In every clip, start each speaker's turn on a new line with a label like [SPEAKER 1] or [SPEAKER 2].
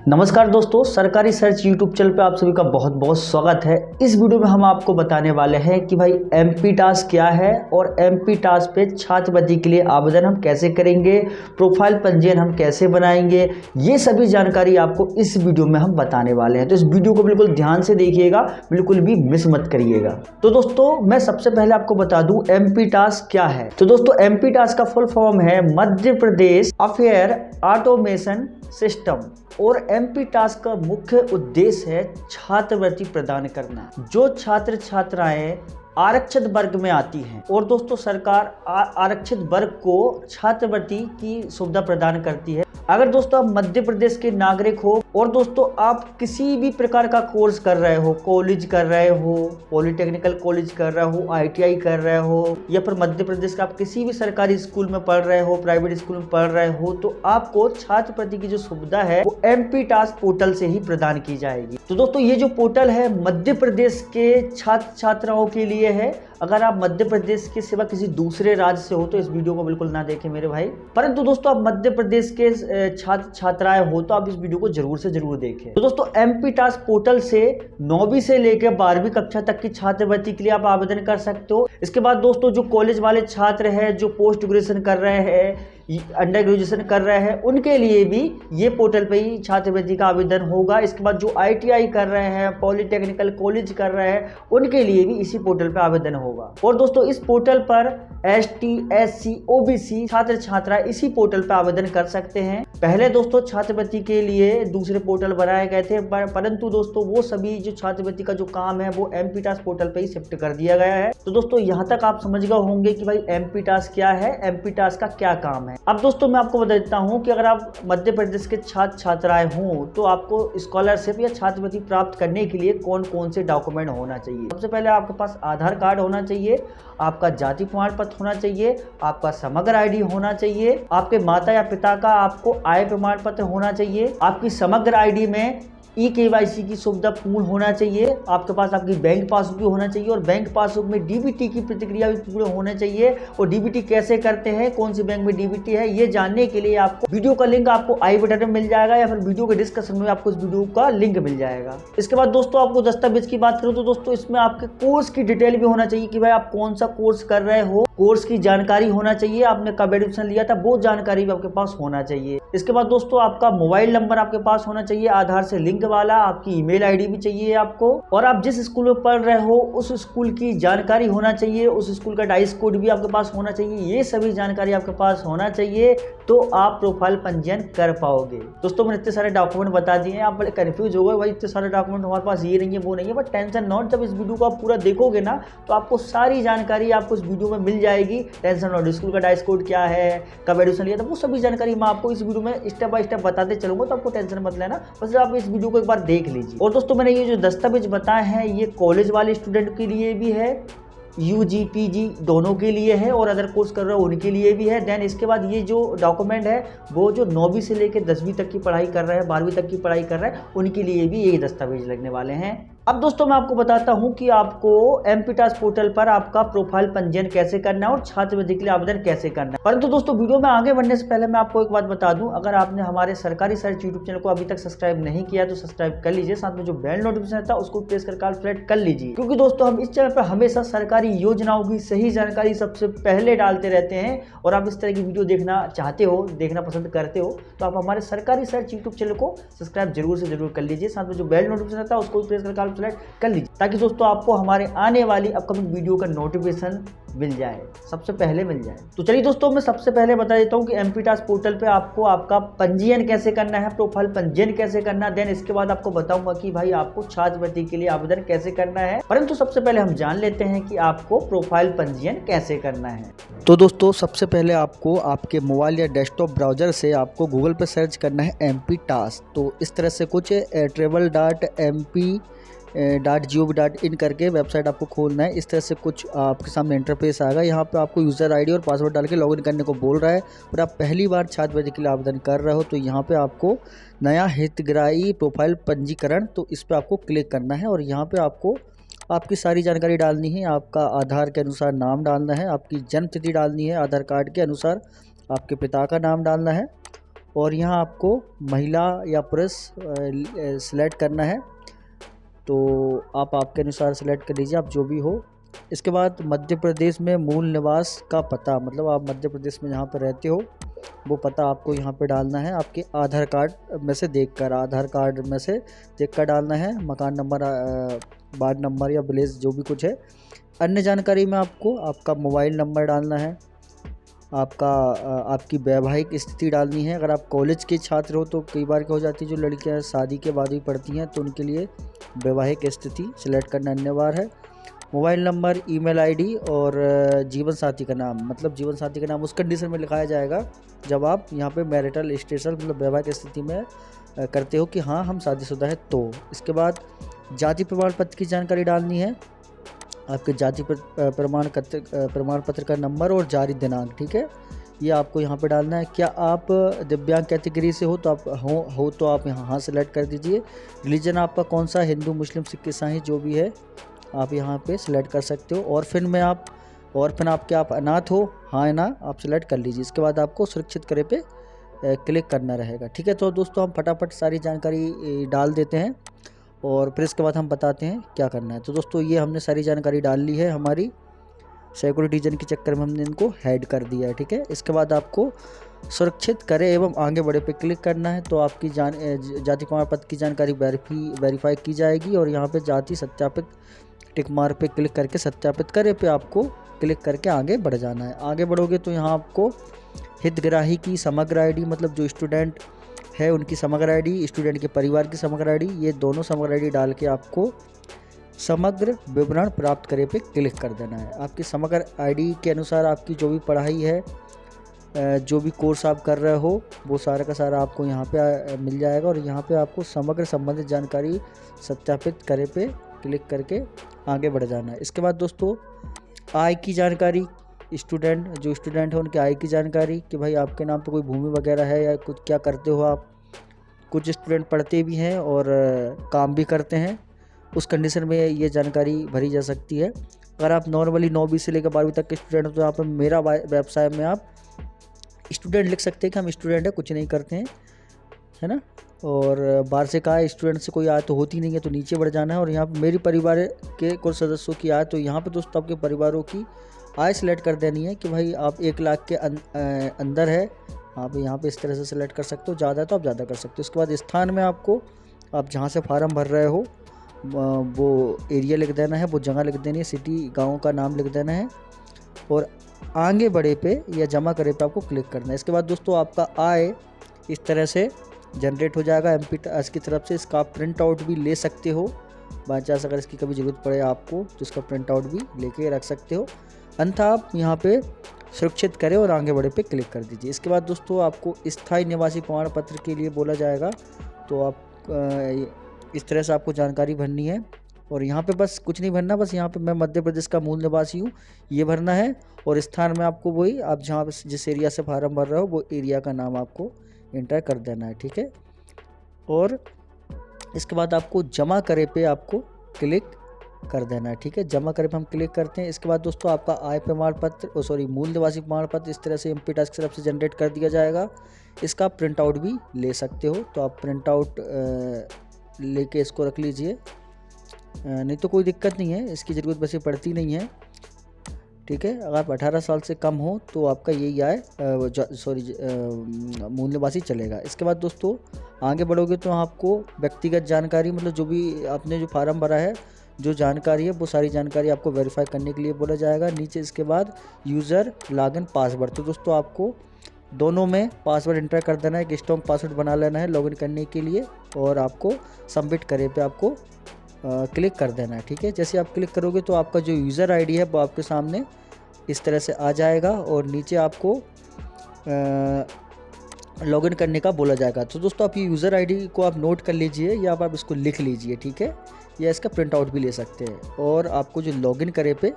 [SPEAKER 1] नमस्कार दोस्तों, सरकारी सर्च यूट्यूब चैनल पे आप सभी का बहुत बहुत स्वागत है। इस वीडियो में हम आपको बताने वाले हैं कि भाई एमपी टास्क क्या है और एमपी टास्क पे छात्रवृत्ति के लिए आवेदन हम कैसे करेंगे, प्रोफाइल पंजीयन हम कैसे बनाएंगे, ये सभी जानकारी आपको इस वीडियो में हम बताने वाले हैं। तो इस वीडियो को बिल्कुल ध्यान से देखिएगा, बिल्कुल भी मिस मत करिएगा। तो दोस्तों मैं सबसे पहले आपको बता दूं एमपी टास्क क्या है। तो दोस्तों एमपी टास्क का फुल फॉर्म है Madhya Pradesh affair automation system और एमपी टास्क का मुख्य उद्देश्य है छात्रवृत्ति प्रदान करना जो छात्र छात्राएं आरक्षित वर्ग में आती हैं। और दोस्तों सरकार आरक्षित वर्ग को छात्रवृत्ति की सुविधा प्रदान करती है। अगर दोस्तों आप मध्य प्रदेश के नागरिक हो और दोस्तों आप किसी भी प्रकार का कोर्स कर रहे हो, कॉलेज कर रहे हो, पॉलिटेक्निकल कॉलेज कर रहे हो, आईटीआई कर रहे हो, या फिर मध्य प्रदेश का आप किसी भी सरकारी स्कूल में पढ़ रहे हो, प्राइवेट स्कूल में पढ़ रहे हो, तो आपको छात्रवृत्ति की जो सुविधा है वो एमपी टास्क पोर्टल से ही प्रदान की जाएगी। तो दोस्तों ये जो पोर्टल है मध्य प्रदेश के छात्र छात्राओं के लिए है। अगर आप मध्य प्रदेश के सिवा किसी दूसरे राज्य से हो तो इस वीडियो को बिल्कुल ना देखें मेरे भाई। परंतु दोस्तों आप मध्य प्रदेश के छात्र छात्राएं हो तो आप इस वीडियो को जरूर से जरूर देखें। तो दोस्तों एमपी टास्क पोर्टल से 9वीं से लेकर 12वीं कक्षा तक की छात्रवृत्ति के लिए आप आवेदन कर सकते हो। इसके बाद दोस्तों जो कॉलेज वाले छात्र हैं, जो पोस्ट ग्रेजुएशन कर रहे हैं, अंडर ग्रेजुएशन कर रहे हैं, उनके लिए भी ये पोर्टल पे ही छात्रवृत्ति का आवेदन होगा। इसके बाद जो आईटीआई कर रहे हैं, पॉलिटेक्निकल कॉलेज कर रहे हैं, उनके लिए भी इसी पोर्टल पे आवेदन होगा। और दोस्तों इस पोर्टल पर एसटी, एससी, ओबीसी छात्र छात्रा इसी पोर्टल पर आवेदन कर सकते हैं। पहले दोस्तों छात्रवृत्ति के लिए दूसरे पोर्टल बनाए गए थे, परंतु दोस्तों वो सभी जो छात्रवृत्ति का जो काम है वो एमपी टास्क पोर्टल पे ही शिफ्ट कर दिया गया है। तो दोस्तों यहाँ तक आप समझ गए होंगे कि भाई एमपी टास्क क्या है, एमपी टास्क का क्या काम है। अब दोस्तों मैं आपको बता देता हूँ कि अगर आप मध्य प्रदेश के छात्र छात्राएं हों तो आपको स्कॉलरशिप या छात्रवृत्ति प्राप्त करने के लिए कौन कौन से डॉक्यूमेंट होना चाहिए। सबसे पहले आपके पास आधार कार्ड होना चाहिए, आपका जाति प्रमाण पत्र होना चाहिए, आपका समग्र आईडी होना चाहिए, आपके माता या पिता का आपको आय प्रमाण पत्र होना चाहिए, आपकी समग्र आईडी में ई-केवाईसी की सुविधा पूर्ण होना चाहिए, आपके पास आपकी बैंक पासबुक भी होना चाहिए और बैंक पासबुक में डीबीटी की प्रतिक्रिया भी पूर्ण होना चाहिए। और डीबीटी कैसे करते हैं, कौन सी बैंक में डीबीटी है, ये जानने के लिए आपको वीडियो का लिंक आपको आई बटन में मिल जाएगा या फिर वीडियो के डिस्क्रिप्शन में आपको इस वीडियो का लिंक मिल जाएगा। इसके बाद दोस्तों आपको दस्तावेज की बात करूँ तो दोस्तों इसमें आपके कोर्स की डिटेल भी होना चाहिए कि भाई आप कौन सा कोर्स कर रहे हो, कोर्स की जानकारी होना चाहिए, आपने कब एडमिशन लिया था वो जानकारी भी आपके पास होना चाहिए। इसके बाद दोस्तों आपका मोबाइल नंबर आपके पास होना चाहिए आधार से लिंक वाला, आपकी ईमेल आईडी भी चाहिए आपको, और आप जिस स्कूल में पढ़ रहे हो उस स्कूल की जानकारी होना चाहिए, उस स्कूल का डाइस कोड भी आपके पास होना चाहिए। ये सभी जानकारी आपके पास होना चाहिए तो आप प्रोफाइल पंजीयन कर पाओगे। दोस्तों मैंने इतने सारे डॉक्यूमेंट बता दिए हैं, आप बड़े कंफ्यूज हो गए भाई इतने सारे डॉक्यूमेंट हमारे पास ये नहीं है वो नहीं है, बट टेंशन नॉट, जब इस वीडियो को आप पूरा देखोगे ना तो आपको सारी जानकारी आपको इस वीडियो में मिल जाएगी। टेंशन नॉट, स्कूल का डाइस कोड क्या है, कब एडमिशन लिया था, वो सभी जानकारी मैं आपको इस वीडियो में स्टेप बाय स्टेप बताते चलूंगा, तो आपको टेंशन मत लेना, बस आप इस वीडियो को एक बार देख लीजिए। और दोस्तों मैंने ये जो दस्तावेज बताए हैं ये कॉलेज वाले स्टूडेंट के लिए भी है, यूजी पीजी दोनों के लिए है और अदर कोर्स कर रहे हो उनके लिए भी है। देन इसके बाद ये जो डॉक्यूमेंट है वो जो 9वीं से लेकर 10वीं तक की पढ़ाई कर रहे हैं, 12वीं तक की पढ़ाई कर रहे हैं, उनके लिए भी यही दस्तावेज लगने वाले हैं। अब दोस्तों मैं आपको बताता हूं कि आपको एमपी टास्क पोर्टल पर आपका प्रोफाइल पंजीयन कैसे करना है और छात्रवृत्ति के लिए आवेदन कैसे करना है। परंतु दोस्तों वीडियो में आगे बढ़ने से पहले मैं आपको एक बात बता दूं, अगर आपने हमारे सरकारी सर्च यूट्यूब चैनल को अभी तक सब्सक्राइब नहीं किया तो सब्सक्राइब कर लीजिए, साथ में जो बेल नोटिफिकेशन आता है उसको प्रेस करके ऑल सेलेक्ट कर लीजिए, क्योंकि दोस्तों हम इस चैनल पर हमेशा सरकारी योजनाओं की सही जानकारी सबसे पहले डालते रहते हैं। और आप इस तरह की वीडियो देखना चाहते हो, देखना पसंद करते हो तो आप हमारे सरकारी सर्च यूट्यूब चैनल को सब्सक्राइब जरूर से जरूर कर लीजिए, साथ में जो बेल नोटिफिकेशन आता है उसको प्रेस करके ऑल सेलेक्ट कर लीजिए, ताकि दोस्तों आपको हमारे आने वाली अपकमिंग वीडियो का नोटिफिकेशन मिल जाए, सबसे पहले मिल जाए। तो चलिए दोस्तों मैं सबसे पहले बता देता हूं कि एमपी टास्क पोर्टल पे आपको आपका पंजीयन कैसे करना है, प्रोफाइल पंजीयन कैसे करना है। देन इसके बाद आपको बताऊंगा कि भाई आपको छात्रवृत्ति के लिए आवेदन कैसे करना है। परंतु सबसे पहले हम जान लेते हैं कि आपको प्रोफाइल पंजीयन कैसे करना है।
[SPEAKER 2] तो दोस्तों सबसे पहले आपको आपके मोबाइल या डेस्कटॉप ब्राउजर से आपको गूगल पर सर्च करना है एमपी टास्क। तो इस तरह से कुछ travel.mp.gov.in करके वेबसाइट आपको खोलना है। इस तरह से कुछ आपके सामने इंटरफेस आएगा। यहाँ पे आपको यूज़र आईडी और पासवर्ड डाल के लॉगिन करने को बोल रहा है। और आप पहली बार छात्रवृत्ति के लिए आवेदन कर रहे हो तो यहाँ पे आपको नया हितग्राही प्रोफाइल पंजीकरण, तो इस पर आपको क्लिक करना है। और यहाँ पे आपको आपकी सारी जानकारी डालनी है। आपका आधार के अनुसार नाम डालना है, आपकी जन्म तिथि डालनी है, आधार कार्ड के अनुसार आपके पिता का नाम डालना है और यहाँ आपको महिला या पुरुष सिलेक्ट करना है, तो आप आपके अनुसार सेलेक्ट कर लीजिए, आप जो भी हो। इसके बाद मध्य प्रदेश में मूल निवास का पता, मतलब आप मध्य प्रदेश में जहाँ पर रहते हो वो पता आपको यहाँ पे डालना है, आपके आधार कार्ड में से देखकर डालना है। मकान नंबर, वार्ड नंबर या विलेज जो भी कुछ है। अन्य जानकारी में आपको आपका मोबाइल नंबर डालना है, आपकी वैवाहिक स्थिति डालनी है। अगर आप कॉलेज के छात्र हो तो कई बार क्या हो जाती है, जो लड़कियां शादी के बाद भी पढ़ती हैं तो उनके लिए वैवाहिक स्थिति सिलेक्ट करना अनिवार्य है। मोबाइल नंबर, ईमेल आईडी और जीवन साथी का नाम, मतलब जीवन साथी का नाम उस कंडीशन में लिखाया जाएगा जब आप यहाँ पे मैरिटल स्टेटस मतलब वैवाहिक स्थिति में करते हो कि हाँ हम शादीशुदा है तो। इसके बाद जाति प्रमाण पत्र की जानकारी डालनी है, आपके जाति प्रमाण पत्र का नंबर और जारी दिनांक, ठीक है, ये आपको यहाँ पे डालना है। क्या आप दिव्यांग कैटेगरी से हो तो आप हो तो आप यहाँ सेलेक्ट कर दीजिए। रिलीजन आपका कौन सा, हिंदू, मुस्लिम, सिख, ईसाई जो भी है आप यहाँ पे सिलेक्ट कर सकते हो। और फिर आप अनाथ हो, हाँ है ना, आप सिलेक्ट कर लीजिए। इसके बाद आपको सुरक्षित करे पे क्लिक करना रहेगा, ठीक है। तो दोस्तों हम फटाफट सारी जानकारी डाल देते हैं और फिर इसके बाद हम बताते हैं क्या करना है। तो दोस्तों ये हमने सारी जानकारी डाल ली है, हमारी सिक्योरिटी रीजन के चक्कर में हमने इनको हेड कर दिया है, ठीक है। इसके बाद आपको सुरक्षित करें एवं आगे बढ़े पे क्लिक करना है, तो आपकी जाति प्रमाण पत्र की जानकारी वेरीफाई की जाएगी और यहाँ पे जाति सत्यापित टिक मार्क पे क्लिक करके सत्यापित करें पे आपको क्लिक करके आगे बढ़ जाना है। आगे बढ़ोगे तो यहाँ आपको हितग्राही की समग्र आईडी, मतलब जो स्टूडेंट है उनकी समग्र आईडी, स्टूडेंट के परिवार की समग्र आईडी, ये दोनों समग्र आईडी डाल के आपको समग्र विवरण प्राप्त करे पे क्लिक कर देना है। आपकी समग्र आईडी के अनुसार आपकी जो भी पढ़ाई है, जो भी कोर्स आप कर रहे हो वो सारा का सारा आपको यहाँ पे मिल जाएगा और यहाँ पे आपको समग्र संबंधित जानकारी सत्यापित करे पे क्लिक करके आगे बढ़ जाना है। इसके बाद दोस्तों आय की जानकारी, जो स्टूडेंट है उनकी आय की जानकारी कि भाई आपके नाम पे कोई भूमि वगैरह है या कुछ क्या करते हो आप। कुछ स्टूडेंट पढ़ते भी हैं और काम भी करते हैं, उस कंडीशन में ये जानकारी भरी जा सकती है। अगर आप नॉर्मली 9वीं से लेकर 12वीं तक के स्टूडेंट हो तो यहाँ पर मेरा व्यवसाय में आप स्टूडेंट लिख सकते हैं कि हम स्टूडेंट है, कुछ नहीं करते हैं, है ना। और वार्षिक आय स्टूडेंट से कोई आय तो होती नहीं है तो नीचे बढ़ जाना है। और यहाँ पर मेरे परिवार के कुल सदस्यों की आय, तो यहाँ पर दोस्तों आपके परिवारों की आय सेलेक्ट कर देनी है कि भाई आप 1 लाख के अंदर है, आप यहाँ पे इस तरह से सिलेक्ट कर सकते हो, ज़्यादा है तो आप ज़्यादा कर सकते हो। उसके बाद स्थान में आपको आप जहाँ से फार्म भर रहे हो वो एरिया लिख देना है, वो जगह लिख देनी है, सिटी गांव का नाम लिख देना है और आगे बढ़े पे या जमा करे पे आपको क्लिक करना है। इसके बाद दोस्तों आपका आय इस तरह से जनरेट हो जाएगा एमपी टास्क की तरफ से। इसका आप प्रिंट आउट भी ले सकते हो, बाई चांस अगर इसकी कभी ज़रूरत पड़े आपको तो इसका प्रिंट आउट भी लेके रख सकते हो। अन्यथा आप यहाँ पे सुरक्षित करें और आगे बढ़े पे क्लिक कर दीजिए। इसके बाद दोस्तों आपको स्थायी निवासी प्रमाण पत्र के लिए बोला जाएगा, तो आप इस तरह से आपको जानकारी भरनी है और यहाँ पे बस कुछ नहीं भरना, बस यहाँ पे मैं मध्य प्रदेश का मूल निवासी हूँ ये भरना है और स्थान में आपको वही आप जहाँ जिस एरिया से फार्म भर रहे हो वो एरिया का नाम आपको एंटर कर देना है, ठीक है। और इसके बाद आपको जमा करे पे आपको क्लिक कर देना है, ठीक है। जमा करे पे हम क्लिक करते हैं। इसके बाद दोस्तों आपका आय प्रमाण पत्र मूल निवासी प्रमाण पत्र इस तरह से एमपी टास्क की तरफ से जनरेट कर दिया जाएगा। इसका प्रिंट आउट भी ले सकते हो, तो आप प्रिंट आउट लेके इसको रख लीजिए, नहीं तो कोई दिक्कत नहीं है, इसकी ज़रूरत वैसे पड़ती नहीं है, ठीक है। अगर आप 18 साल से कम हो तो आपका यही आय मूल निवासी चलेगा। इसके बाद दोस्तों आगे बढ़ोगे तो आपको व्यक्तिगत जानकारी, मतलब जो भी आपने जो फार्म भरा है जो जानकारी है वो सारी जानकारी आपको वेरीफाई करने के लिए बोला जाएगा। नीचे इसके बाद यूज़र लॉगिन पासवर्ड, तो दोस्तों आपको दोनों में पासवर्ड एंटर कर देना है, एक स्ट्रॉन्ग पासवर्ड बना लेना है लॉगिन करने के लिए और आपको सबमिट करे पे आपको क्लिक कर देना है, ठीक है। जैसे आप क्लिक करोगे तो आपका जो यूज़र आईडी है वो आपके सामने इस तरह से आ जाएगा और नीचे आपको लॉगिन करने का बोला जाएगा। तो दोस्तों आप ये यूज़र आईडी को आप नोट कर लीजिए या आप इसको लिख लीजिए, ठीक है, या इसका प्रिंट आउट भी ले सकते हैं और आपको जो लॉगिन करे पे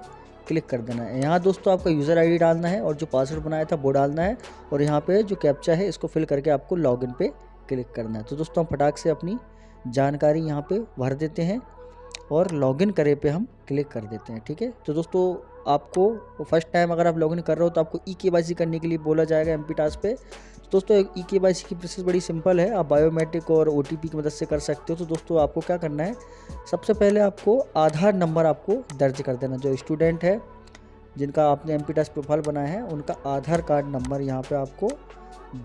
[SPEAKER 2] क्लिक कर देना है। यहाँ दोस्तों आपका यूज़र आईडी डालना है और जो पासवर्ड बनाया था वो डालना है और यहाँ पे जो कैप्चा है इसको फिल करके आपको लॉगिन पे क्लिक करना है। तो दोस्तों हम फटाक से अपनी जानकारी यहाँ पे भर देते हैं और लॉगिन करे पे हम क्लिक कर देते हैं, ठीक है। तो दोस्तों आपको फर्स्ट टाइम अगर आप लॉगिन कर रहे हो तो आपको ई KYC करने के लिए बोला जाएगा एमपी टास्क पे, दोस्तों ई KYC की प्रोसेस बड़ी सिंपल है, आप बायोमेट्रिक और OTP की मदद से कर सकते हो। तो दोस्तों आपको क्या करना है, सबसे पहले आपको आधार नंबर आपको दर्ज कर देना। जो स्टूडेंट है जिनका आपने MP टास्क प्रोफाइल बनाया है उनका आधार कार्ड नंबर यहाँ पे आपको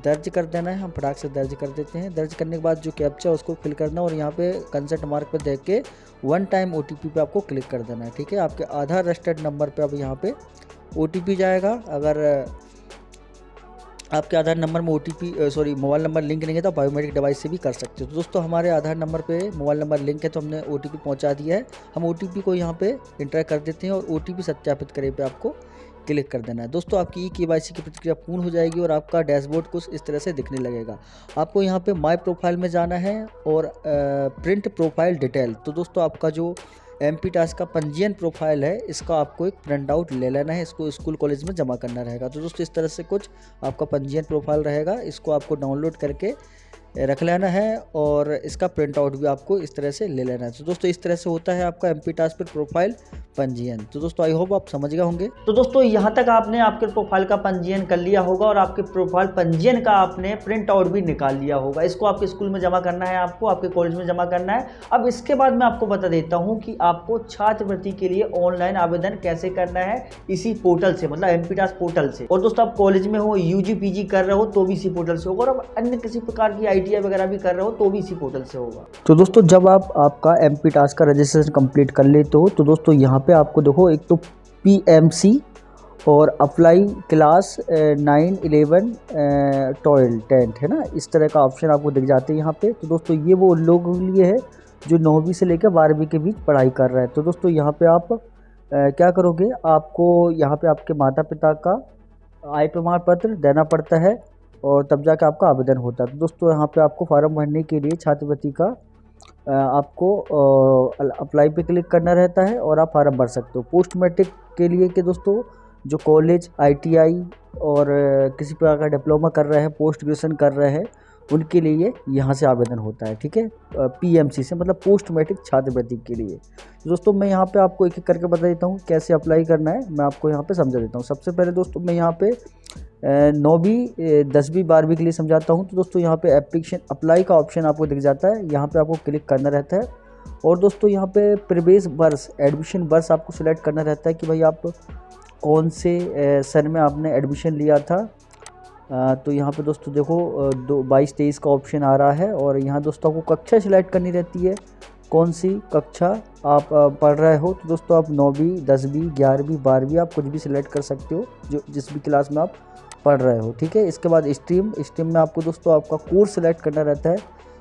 [SPEAKER 2] दर्ज कर देना है। हम फटाक से दर्ज कर देते हैं। दर्ज करने के बाद जो कैप्चा है उसको फिल करना और यहाँ पे कंसेंट मार्क पे देख के 1 टाइम OTP पे आपको क्लिक कर देना है। ठीक है, आपके आधार रजिस्टर्ड नंबर पे अब यहाँ पे OTP जाएगा। अगर आपके आधार नंबर में मोबाइल नंबर लिंक नहीं है तो बायोमेट्रिक डिवाइस से भी कर सकते हो। तो दोस्तों हमारे आधार नंबर पे मोबाइल नंबर लिंक है तो हमने OTP पहुंचा दिया है। हम OTP को यहाँ पे इंटर कर देते हैं और OTP सत्यापित करे पे आपको क्लिक कर देना है। दोस्तों आपकी KYC की प्रक्रिया पूर्ण हो जाएगी और आपका डैशबोर्ड कुछ इस तरह से दिखने लगेगा। आपको यहाँ पे माई प्रोफाइल में जाना है और प्रिंट प्रोफाइल डिटेल। तो दोस्तों आपका जो MP टास्क का पंजीयन प्रोफाइल है इसका आपको एक प्रिंट आउट ले लेना है, इसको स्कूल कॉलेज में जमा करना रहेगा। तो दोस्तों इस तरह से कुछ आपका पंजीयन प्रोफाइल रहेगा, इसको आपको डाउनलोड करके रख लेना है और इसका प्रिंट आउट भी आपको इस तरह से ले लेना है। तो दोस्तों इस तरह से होता है आपका MP टास्क पर प्रोफाइल पंजीयन। तो दोस्तों आई होप आप समझ गए होंगे।
[SPEAKER 1] तो दोस्तों यहाँ तक आपने आपके प्रोफाइल का पंजीयन कर लिया होगा और आपके प्रोफाइल पंजीयन का आपने प्रिंट आउट भी निकाल लिया होगा। इसको आपके स्कूल में जमा करना है, आपको आपके कॉलेज में जमा करना है। अब इसके बाद मैं आपको बता देता हूँ कि आपको छात्रवृत्ति के लिए ऑनलाइन आवेदन कैसे करना है इसी पोर्टल से, मतलब MP टास्क पोर्टल से। और दोस्तों आप कॉलेज में हो, UG PG कर रहे हो तो भी इसी पोर्टल से होगा और अब अन्य किसी प्रकार की ITI वगैरह भी कर रहे हो तो भी इसी पोर्टल से होगा।
[SPEAKER 2] तो दोस्तों जब आप आपका MP टास्क का रजिस्ट्रेशन कंप्लीट कर लेते हो तो दोस्तों यहाँ पे आपको देखो एक तो PMC और अप्लाई क्लास 9, 11, 12, 10 है ना, इस तरह का ऑप्शन आपको दिख जाते हैं यहाँ पे। तो दोस्तों ये वो लोगों के लिए है जो 9वीं से लेकर 12वीं के बीच पढ़ाई कर रहे हैं। तो दोस्तों यहाँ पे आप क्या करोगे, आपको यहाँ पे आपके माता पिता का आय प्रमाण पत्र देना पड़ता है और तब जाकर आपका आवेदन होता है। तो दोस्तों यहाँ पे आपको फॉर्म भरने के लिए छात्रवृत्ति का आपको अप्लाई पे क्लिक करना रहता है और आप फॉर्म भर सकते हो। पोस्ट मैट्रिक के लिए कि दोस्तों जो कॉलेज, ITI और किसी प्रकार का डिप्लोमा कर रहे हैं, पोस्ट ग्रेजुएशन कर रहे हैं, उनके लिए यहाँ से आवेदन होता है। ठीक है, PMC से मतलब पोस्ट मैट्रिक छात्रवृत्ति के लिए। तो दोस्तों मैं यहाँ पे आपको एक एक करके बता देता हूँ कैसे अप्लाई करना है, मैं आपको यहाँ पे समझा देता हूँ। सबसे पहले दोस्तों मैं यहाँ पे 9वीं, 10वीं, 12वीं के लिए समझाता हूँ। तो दोस्तों यहाँ पे एप्लीकेशन अप्लाई का ऑप्शन आपको दिख जाता है, यहाँ पे आपको क्लिक करना रहता है और दोस्तों यहाँ पे प्रवेश वर्ष, एडमिशन वर्ष आपको सिलेक्ट करना रहता है कि भाई आप कौन से सन में आपने एडमिशन लिया था। तो यहाँ पे दोस्तों देखो 22-23 का ऑप्शन आ रहा है और यहाँ दोस्तों आपको कक्षा सिलेक्ट करनी रहती है, कौन सी कक्षा आप पढ़ रहे हो। तो दोस्तों आप 9वीं, 10वीं, 11वीं, 12वीं आप कुछ भी सिलेक्ट कर सकते हो जो जिस भी क्लास में आप पढ़ रहे हो। ठीक है, इसके बाद स्ट्रीम में आपको दोस्तों आपका कोर्स सिलेक्ट करना रहता है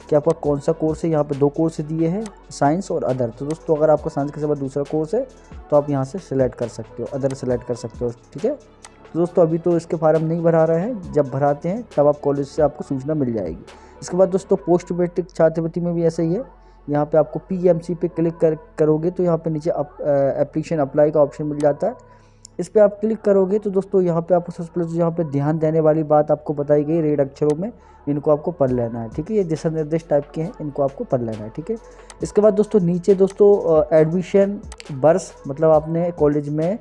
[SPEAKER 2] कि आपका कौन सा कोर्स है। यहाँ पे 2 कोर्स दिए हैं, साइंस और अदर। तो दोस्तों अगर आपका साइंस के सिवा दूसरा कोर्स है तो आप यहाँ से सिलेक्ट कर सकते हो, अदर सिलेक्ट कर सकते हो। ठीक है, तो दोस्तों अभी तो इसके फार्म नहीं भरा रहे हैं, जब भराते हैं तब आप कॉलेज से आपको सूचना मिल जाएगी। इसके बाद दोस्तों पोस्ट मैट्रिक छात्रवृत्ति में भी ऐसा ही है, यहाँ पे आपको PMC पे क्लिक करोगे तो यहाँ पे नीचे एप्लीकेशन अप्लाई का ऑप्शन मिल जाता है, इस पर आप क्लिक करोगे तो दोस्तों यहाँ पे आपको सबसे पहले यहाँ पे ध्यान देने वाली बात आपको बताई गई रेड अक्षरों में, इनको आपको पढ़ लेना है। ठीक है, ये दिशा निर्देश टाइप के हैं, इनको आपको पढ़ लेना है। ठीक है, इसके बाद दोस्तों नीचे दोस्तों एडमिशन वर्ष, मतलब आपने कॉलेज में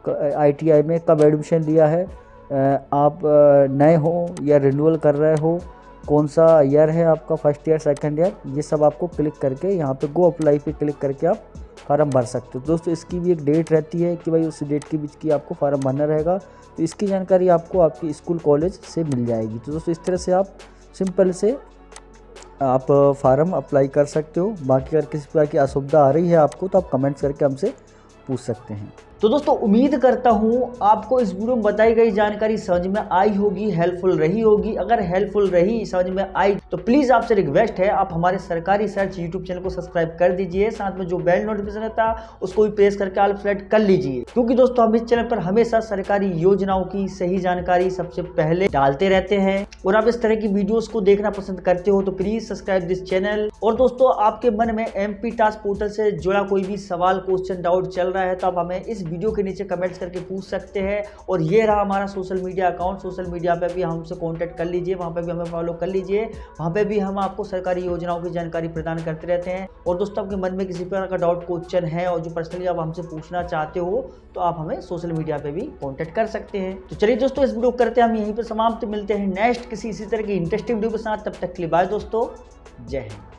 [SPEAKER 2] ITI में कब एडमिशन लिया है, आप नए हो या रिन्यूअल कर रहे हो, कौन सा ईयर है आपका, फर्स्ट ईयर, सेकंड ईयर, ये सब आपको क्लिक करके यहाँ पे गो अप्लाई पे क्लिक करके आप फार्म भर सकते हो। दोस्तों इसकी भी एक डेट रहती है कि भाई उस डेट के बीच की आपको फार्म भरना रहेगा, तो इसकी जानकारी आपको आपके स्कूल कॉलेज से मिल जाएगी। तो दोस्तों इस तरह से आप सिंपल से आप फार्म अप्लाई कर सकते हो। बाकी अगर किसी प्रकार की असुविधा आ रही है आपको तो आप कमेंट्स करके हमसे पूछ सकते हैं।
[SPEAKER 1] तो दोस्तों उम्मीद करता हूँ आपको इस वीडियो में बताई गई जानकारी समझ में आई होगी, हेल्पफुल रही होगी। अगर हेल्पफुल रही, समझ में आई तो प्लीज़ आपसे रिक्वेस्ट है आप हमारे सरकारी सर्च यूट्यूब चैनल को सब्सक्राइब कर दीजिए, साथ में जो बेल नोटिफिकेशन रहता है उसको भी प्रेस करके ऑल सेलेक्ट कर लीजिए, क्योंकि दोस्तों हम इस चैनल पर हमेशा सरकारी योजनाओं की सही जानकारी सबसे पहले डालते रहते हैं। और आप इस तरह की वीडियोज़ को देखना पसंद करते हो तो प्लीज़ सब्सक्राइब दिस चैनल। और दोस्तों आपके मन में MP टास्क पोर्टल से जुड़ा कोई भी सवाल, क्वेश्चन, डाउट चल रहा है तो आप हमें इस वीडियो के नीचे कमेंट्स करके पूछ सकते हैं। और ये रहा हमारा social media account, social media पे भी हमसे कांटेक्ट कर लीजिए, वहाँ पे भी हमें फॉलो कर लीजिए। वहाँ पे भी हम आपको सरकारी योजनाओं की जानकारी प्रदान करते रहते हैं। और दोस्तों आपके मन में किसी प्रकार का डाउट क्वेश्चन है और जो पर्सनली आप हमसे पूछना चाहते हो तो आप हमें सोशल मीडिया पे भी कांटेक्ट कर सकते हैं। तो चलिए दोस्तों, इस वीडियो को करते हैं हम यहीं पर समाप्त। मिलते हैं नेक्स्ट किसी इसी तरह की इंटरेस्टिंग वीडियो के साथ। तब तक के लिए बाय दोस्तों, जय हिंद।